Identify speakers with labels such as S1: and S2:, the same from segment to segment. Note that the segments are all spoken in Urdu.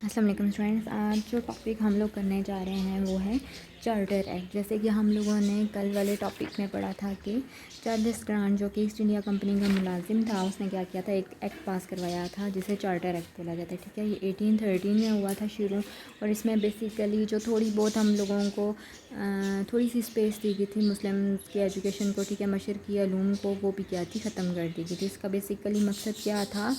S1: السلام علیکم اسٹوڈینٹس، آج جو ٹاپک ہم لوگ کرنے جا رہے ہیں وہ ہے چارٹر ایکٹ۔ جیسے کہ ہم لوگوں نے کل والے ٹاپک میں پڑھا تھا کہ چارلس گرانٹ جو کہ ایسٹ انڈیا کمپنی کا ملازم تھا، اس نے کیا کیا تھا، ایک ایکٹ پاس کروایا تھا جسے چارٹر ایکٹ بولا جاتا ہے، ٹھیک ہے۔ یہ 1813 میں ہوا تھا شروع، اور اس میں بیسیکلی جو تھوڑی بہت ہم لوگوں کو تھوڑی سی اسپیس دی گئی تھی مسلم کی ایجوکیشن کو، ٹھیک ہے، مشرقی علوم کو، وہ بھی کیا تھی، ختم کر دی گئی تھی۔ اس کا بیسیکلی مقصد کیا تھا،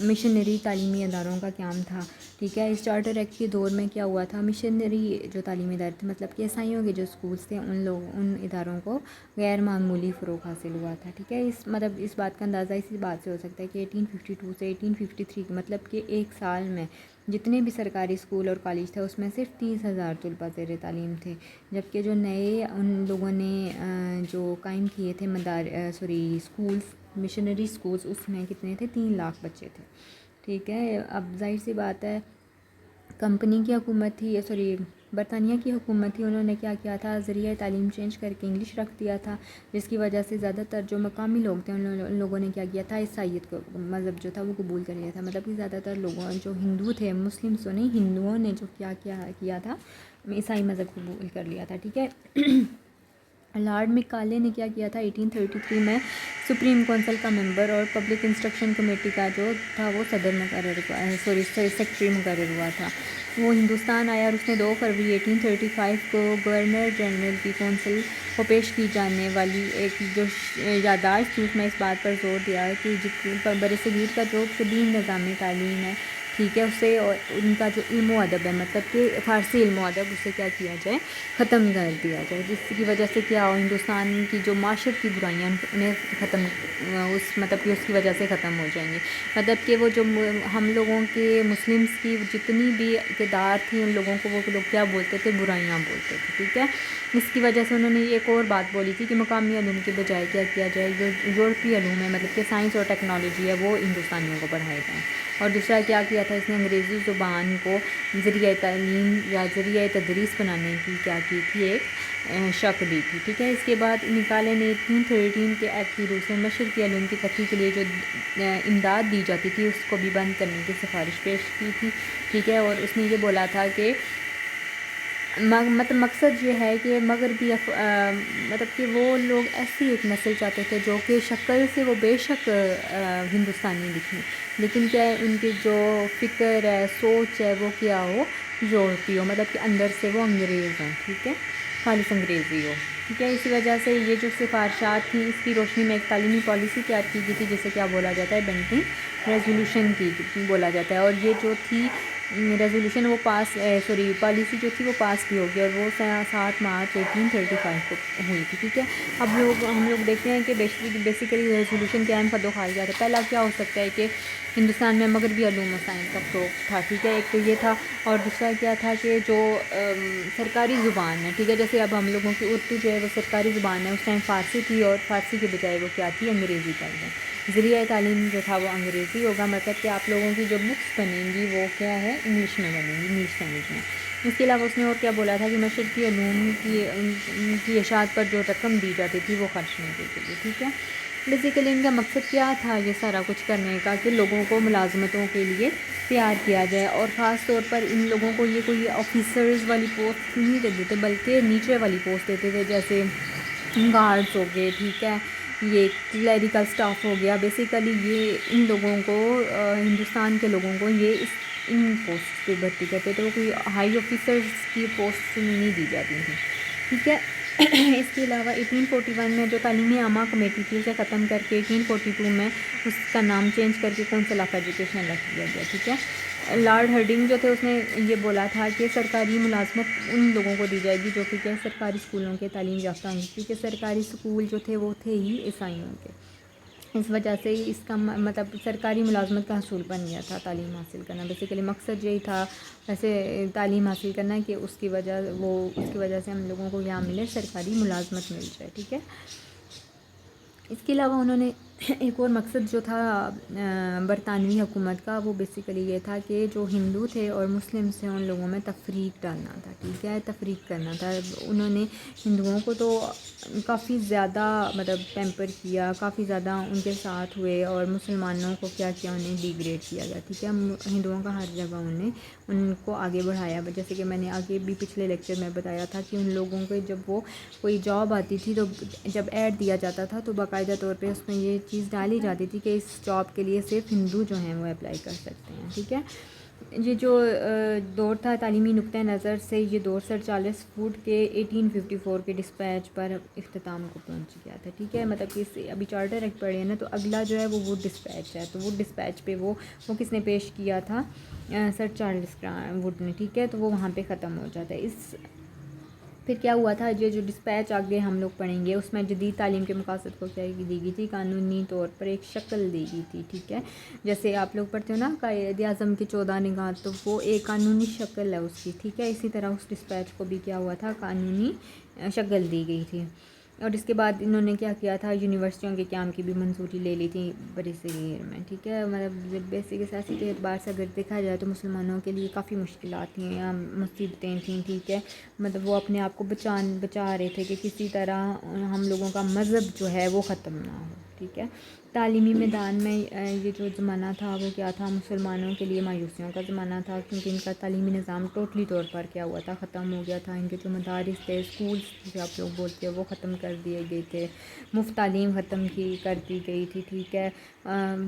S1: مشنری تعلیمی اداروں کا قیام تھا، ٹھیک ہے۔ اس چارٹر ایکٹ کے دور میں کیا ہوا تھا، مشنری جو تعلیمی ادارے تھے، مطلب کہ عیسائیوں کے جو اسکولس تھے، ان اداروں کو غیر معمولی فروغ حاصل ہوا تھا، ٹھیک ہے۔ اس بات کا اندازہ اسی بات سے ہو سکتا ہے کہ 1852 سے 1853 مطلب کہ ایک سال میں جتنے بھی سرکاری اسکول اور کالج تھے، اس میں صرف 30,000 طلباء زیر تعلیم تھے، جبکہ جو نئے ان لوگوں نے جو قائم کیے تھے اسکولس، مشنری اسکولس، اس میں کتنے تھے، 3 لاکھ بچے تھے، ٹھیک ہے۔ اب ظاہر سی بات ہے، کمپنی کی حکومت تھی، برطانیہ کی حکومت تھی، انہوں نے کیا کیا تھا، ذریعہ تعلیم چینج کر کے انگلش رکھ دیا تھا، جس کی وجہ سے زیادہ تر جو مقامی لوگ تھے ان لوگوں نے کیا کیا تھا، عیسائیت کو مذہب جو تھا وہ قبول کر لیا تھا۔ مطلب کہ زیادہ تر لوگوں جو ہندو تھے، مسلمس نہیں، ہندوؤں نے جو کیا تھا، عیسائی مذہب قبول کر لیا تھا، ٹھیک ہے۔ لارڈ مکالے نے کیا تھا، 1833 میں سپریم کونسل کا ممبر اور پبلک انسٹرکشن کمیٹی کا جو تھا وہ سیکرٹری مقرر ہوا تھا۔ وہ ہندوستان آیا اور اس نے 2 فروری 1835 کو گورنر جنرل کی کونسل کو پیش کی جانے والی ایک جو یادداشت تھی، اس میں اس بات پر زور دیا کہ برصغیر کا جو قدیم نظام تعلیم ہے، ٹھیک ہے، اسے اور ان کا جو علم و ادب ہے، مطلب کہ فارسی علم و ادب، اسے کیا کیا جائے، ختم کر دیا جائے، جس کی وجہ سے کیا ہو، ہندوستان کی جو معاشرت کی برائیاں انہیں مطلب کہ اس کی وجہ سے ختم ہو جائیں گی۔ مطلب کہ وہ جو ہم لوگوں کے مسلمس کی جتنی بھی اقتدار تھی، ان لوگوں کو وہ لوگ کیا بولتے تھے، برائیاں بولتے تھے، ٹھیک ہے۔ اس کی وجہ سے انہوں نے ایک اور بات بولی تھی کہ مقامی علوم کے بجائے کیا کیا جائے، جو یورپی علوم ہے، مطلب کہ سائنس اور ٹیکنالوجی ہے، وہ ہندوستانیوں کو پڑھائے جائیں۔ اور دوسرا کیا تھا، اس نے انگریزی زبان کو ذریعہ تعلیم یا ذریعہ تدریس بنانے کی کیا کی تھی، ایک شک دی تھی، ٹھیک ہے۔ اس کے بعد نکالے نے 1813 کے ایکٹ کی روح سے مشرقی علوم کی ترقی کے لیے جو امداد دی جاتی تھی، اس کو بھی بند کرنے کی سفارش پیش کی تھی، ٹھیک ہے۔ اور اس نے یہ بولا تھا کہ مقصد یہ ہے کہ مطلب کہ وہ لوگ ایسی ایک نسل چاہتے تھے جو کہ شکل سے وہ بے شک ہندوستانی دکھیں، لیکن کیا ہے، ان کی جو فکر ہے، سوچ ہے، وہ کیا ہو، یورپی ہو، مطلب کہ اندر سے وہ انگریز ہوں، ٹھیک ہے، خالص انگریزی ہو، ٹھیک ہے۔ اسی وجہ سے یہ جو سفارشات تھیں، اس کی روشنی میں ایک تعلیمی پالیسی تیار کی گئی تھی، جسے کیا بولا جاتا ہے، بینٹنگ ریزولوشن کی بولا جاتا ہے۔ اور یہ جو تھی ریزولوشن وہ پالیسی جو تھی وہ پاس بھی ہوگی، اور وہ 7 مارچ 1835 کو ہوئی تھی، ٹھیک ہے۔ اب ہم لوگ دیکھتے ہیں کہ بیسیکلی ریزولوشن کے اہم پدوں کھایا جاتا ہے۔ پہلا کیا ہو سکتا ہے کہ ہندوستان میں مغربی علوم و سائنس کا فروغ تھا، ٹھیک ہے، ایک تو یہ تھا، اور دوسرا کیا تھا کہ جو سرکاری زبان ہے، ٹھیک ہے، جیسے اب ہم لوگوں کی اردو جو ہے وہ سرکاری زبان ہے، اس ٹائم فارسی تھی، اور فارسی کے بجائے وہ کیا تھی، انگریزی چل ہے۔ ذریعہ تعلیم جو تھا وہ انگریزی ہوگا، مطلب کہ آپ لوگوں کی جو بکس بنیں گی وہ کیا ہے، انگلش میں بنیں گی، انگلش لینگویج میں۔ اس کے علاوہ اس نے اور کیا بولا تھا کہ مشرقی علوم کی اشاعت پر جو رقم دی جاتی تھی وہ خرچ نہیں کی تھی، ٹھیک ہے۔ بیسیکلی ان کا مقصد کیا تھا یہ سارا کچھ کرنے کا، کہ لوگوں کو ملازمتوں کے لیے تیار کیا جائے، اور خاص طور پر ان لوگوں کو یہ کوئی آفیسرز والی پوسٹ نہیں دیتے تھے، بلکہ نیچے والی پوسٹ دیتے تھے، جیسے گارڈز ہو گئے، ٹھیک ہے، یہ کلیریکل سٹاف ہو گیا۔ بیسیکلی یہ ان لوگوں کو، ہندوستان کے لوگوں کو یہ ان پوسٹ پہ بھرتی کرتے تھے، وہ کوئی ہائی آفیسرز کی پوسٹ نہیں دی جاتی تھی، ٹھیک ہے۔ اس کے علاوہ 1841 میں جو تعلیمی عامہ کمیٹی تھی اسے ختم کر کے 1842 میں اس کا نام چینج کر کے کونسل آف ایجوکیشن رکھ دیا گیا، ٹھیک ہے۔ لارڈ ہرڈنگ جو تھے، اس نے یہ بولا تھا کہ سرکاری ملازمت ان لوگوں کو دی جائے گی جو کہ کیا سرکاری اسکولوں کے تعلیم یافتہ ہوں گے، کیونکہ سرکاری اسکول جو تھے وہ تھے ہی عیسائیوں کے، اس وجہ سے اس کا مطلب سرکاری ملازمت کا حصول بن گیا تھا تعلیم حاصل کرنا۔ بیسیکلی مقصد یہی تھا ایسے تعلیم حاصل کرنا کہ اس کی وجہ سے ہم لوگوں کو یہاں ملے، سرکاری ملازمت مل جائے، ٹھیک ہے۔ اس کے علاوہ انہوں نے ایک اور مقصد جو تھا برطانوی حکومت کا، وہ بیسیکلی یہ تھا کہ جو ہندو تھے اور مسلم تھے ان لوگوں میں تفریق ڈالنا تھا، ٹھیک ہے، تفریق کرنا تھا۔ انہوں نے ہندوؤں کو تو کافی زیادہ مطلب پیمپر کیا، کافی زیادہ ان کے ساتھ ہوئے، اور مسلمانوں کو کیا کیا، انہیں ڈیگریڈ کیا گیا، ٹھیک ہے۔ ہندوؤں کا ہر جگہ ان کو آگے بڑھایا، جیسے کہ میں نے آگے بھی پچھلے لیکچر میں بتایا تھا کہ ان لوگوں کو جب وہ کوئی جاب آتی تھی تو جب ایڈ دیا جاتا تھا تو باقاعدہ طور پہ اس میں یہ چیز ڈالی جاتی تھی کہ اس جاب کے لیے صرف ہندو جو ہیں وہ اپلائی کر سکتے ہیں، ٹھیک ہے۔ یہ جو دور تھا تعلیمی نقطۂ نظر سے، یہ دور سر چارلس فوڈ کے 1854 کے ڈسپیچ پر اختتام کو پہنچ گیا تھا، ٹھیک ہے۔ مطلب کہ اس سے ابھی چارٹر ایکٹ پڑھے ہیں نا، تو اگلا جو ہے وہ ووڈ ڈسپیچ ہے، تو ووڈ ڈسپیچ پہ وہ کس نے پیش کیا تھا؟ سر چارلس ووڈ نے، ٹھیک ہے۔ تو وہ وہاں پہ ختم ہو جاتا ہے۔ پھر کیا ہوا تھا، یہ جو ڈسپیچ آگے ہم لوگ پڑھیں گے، اس میں جدید تعلیم کے مقاصد کو کیا دی گئی تھی؟ قانونی طور پر ایک شکل دی گئی تھی، ٹھیک ہے۔ جیسے آپ لوگ پڑھتے ہو نا قائد اعظم کی 14 نگات، تو وہ ایک قانونی شکل ہے اس کی، ٹھیک ہے۔ اسی طرح اس ڈسپیچ کو بھی کیا ہوا تھا؟ قانونی شکل دی گئی تھی۔ اور اس کے بعد انہوں نے کیا کیا تھا؟ یونیورسٹیوں کے قیام کی بھی منظوری لے لی تھی بڑی صغیر میں، ٹھیک ہے۔ مطلب بیسک سیاسی کے اعتبار سے اگر دیکھا جائے تو مسلمانوں کے لیے کافی مشکلات تھیں یا مصیبتیں تھیں، ٹھیک ہے۔ مطلب وہ اپنے آپ کو بچا رہے تھے کہ کسی طرح ہم لوگوں کا مذہب جو ہے وہ ختم نہ ہو، ٹھیک ہے۔ تعلیمی میدان میں یہ جو زمانہ تھا وہ کیا تھا؟ مسلمانوں کے لیے مایوسیوں کا زمانہ تھا، کیونکہ ان کا تعلیمی نظام ٹوٹلی طور پر کیا ہوا تھا؟ ختم ہو گیا تھا۔ ان کے جو مدارس تھے، اسکولس جسے آپ لوگ بولتے ہیں، وہ ختم کر دیے گئے تھے، مفت تعلیم ختم کر دی گئی تھی، ٹھیک ہے۔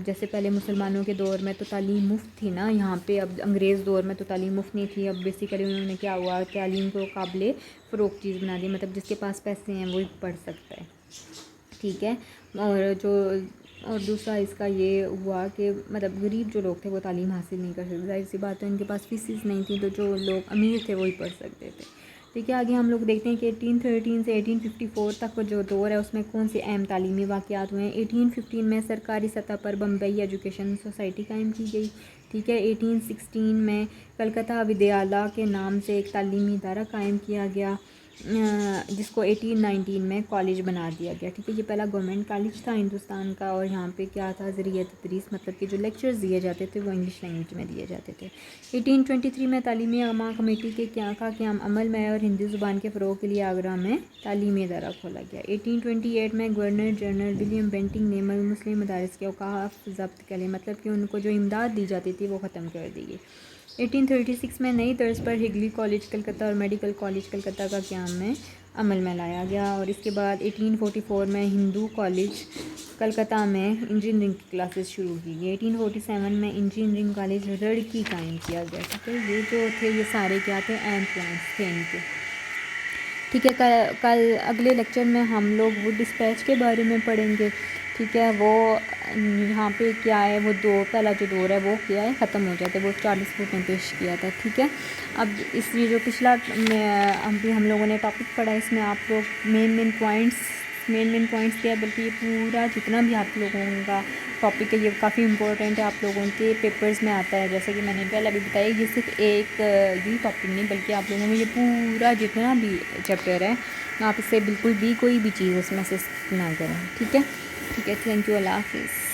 S1: جیسے پہلے مسلمانوں کے دور میں تو تعلیم مفت تھی نا، یہاں پہ اب انگریز دور میں تو تعلیم مفت نہیں تھی۔ اب بیسیکلی انہوں نے کیا ہوا، تعلیم کو قابل فروغ چیز بنا دی، مطلب جس کے پاس پیسے ہیں وہی پڑھ سکتا ہے، ٹھیک ہے۔ اور دوسرا اس کا یہ ہوا کہ مطلب غریب جو لوگ تھے وہ تعلیم حاصل نہیں کر سکتے، ظاہر سی بات ہے، ان کے پاس فیسز نہیں تھیں، تو جو لوگ امیر تھے وہی پڑھ سکتے تھے، ٹھیک ہے۔ آگے ہم لوگ دیکھتے ہیں کہ 1813 سے 1854 تک جو دور ہے اس میں کون سے اہم تعلیمی واقعات ہوئے ہیں۔ 1815 میں سرکاری سطح پر بمبئی ایجوکیشن سوسائٹی قائم کی گئی، ٹھیک ہے۔ 1816 میں کلکتہ ودیالیہ کے نام سے ایک تعلیمی ادارہ قائم کیا گیا، جس کو 1819 میں کالج بنا دیا گیا، ٹھیک ہے۔ یہ پہلا گورنمنٹ کالج تھا ہندوستان کا، اور یہاں پہ کیا تھا؟ ذریعہ تدریس، مطلب کہ جو لیکچرز دیے جاتے تھے وہ انگلش لینگویج میں دیے جاتے تھے۔ 1823 میں تعلیمی عامہ کمیٹی کے قیام عمل میں اور ہندی زبان کے فروغ کے لیے آگرہ میں تعلیمی ادارہ کھولا گیا۔ 1828 میں گورنر جنرل ولیم بینٹنگ نے مسلم مدارس کے اوقاف ضبط کر لیے، مطلب کہ ان کو جو امداد دی جاتی تھی وہ ختم کر دی گئی۔ 1836 میں نئی طرز پر ہگلی کالج کلکتہ اور میڈیکل کالج کلکتہ کا قیام میں عمل میں لایا گیا، اور اس کے بعد 1844 میں ہندو کالج کلکتہ میں انجینئرنگ کی کلاسز شروع کی گئی۔ 1847 میں انجینئرنگ کالج رڑکی قائم کیا گیا، ٹھیک ہے۔ یہ جو تھے یہ سارے کیا تھے؟ اہم پوائنٹس تھے ان کے، ٹھیک ہے۔ کل اگلے لیکچر میں ہم لوگ وہ ڈسپیچ کے بارے میں پڑھیں گے، ٹھیک ہے۔ وہ یہاں پہ کیا ہے، وہ پہلا جو دور ہے وہ کیا ہے؟ ختم ہو جاتا ہے، وہ چارلس فوڈ نے پیش کیا تھا، ٹھیک ہے۔ اب اس یہ جو پچھلا ابھی ہم لوگوں نے ٹاپک پڑھا ہے، اس میں آپ لوگ مین پوائنٹس کیا ہے، بلکہ یہ پورا جتنا بھی آپ لوگوں کا ٹاپک ہے یہ کافی امپورٹنٹ ہے، آپ لوگوں کے پیپرز میں آتا ہے، جیسے کہ میں نے پہلے بھی بتایا، یہ صرف ایک ہی ٹاپک نہیں بلکہ آپ لوگوں میں یہ پورا جتنا بھی چیپٹر ہے آپ اس سے بالکل بھی کوئی بھی چیز اس میں سے نہ کریں، ٹھیک ہے۔ تھینک یو، اللہ حافظ۔